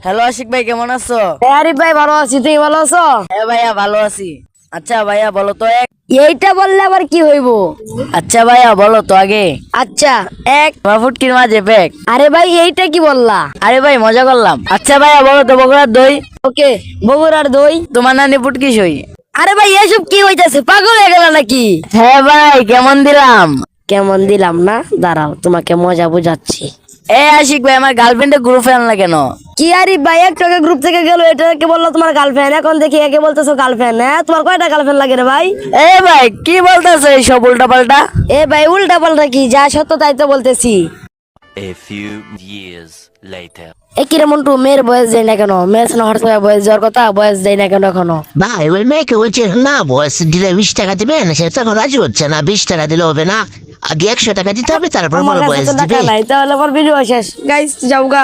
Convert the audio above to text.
Hello Ashiq ভাই, কেমন আছো? আরিফ ভাই ভালো আছি, তুই ভালো আছো? হ্যাঁ ভাইয়া, ভালো আছি। আচ্ছা ভাইয়া বলো তো এইটা বললে আবার কি হইব? আচ্ছা ভাইয়া বলো তো আগে। আচ্ছা এক। ফুটকির মাঝে ব্যাগ। আরে ভাই এইটা কি বললা? আরে ভাই মজা করলাম। আচ্ছা ভাইয়া বলো তো বগুড়ার দই। ওকে, বগুড়ার দই। তোমার নানি ফুটকি সই। আরে ভাই এসব কি হইতাছে, পাগল হয়ে গেল নাকি? হ্যাঁ ভাই, কেমন দিলাম? কেমন দিলাম না, দাঁড়াও তোমাকে মজা বুঝাচ্ছি। আশিক ভাই, আমার গার্লফ্রেন্ডের গ্রুপে আনলা কেন? কি আরিফ ভাই, একটাকে গ্রুপ থেকে গেল, এটাকে বললো তোমার গার্লফ্রেন্ড, এখন দেখি একে বলতেছো গার্লফ্রেন্ড। হ্যাঁ, তোমার কয়টা গার্লফ্রেন্ড লাগে রে ভাই? ভাই কি বলতেছো এইসব উল্টা পাল্টা? এ ভাই উল্টা পাল্টা কি, যা সত্য তাই তো বলতেছি। A few years later. এ কিরে মন্টু, মেয়ের বয়স যায় না কেন? মেয়ের সামনে হঠাৎ করে বয়স যাওয়ার কথা, বয়স যায় না কেন এখনো? ভাই ওই মেয়েকে বলছে না বয়স দিলে 20 টাকা দিবেন, সে তখন রাজি হচ্ছে না। 20 টাকা দিলে হবে না, আগে 100 টাকা দিতে হবে, তারপর আমার বলো কাছে বয়স তো টাকা দিবে। নাই, তাহলে আমার ভিডিও শেষ। গাইস যাও গা।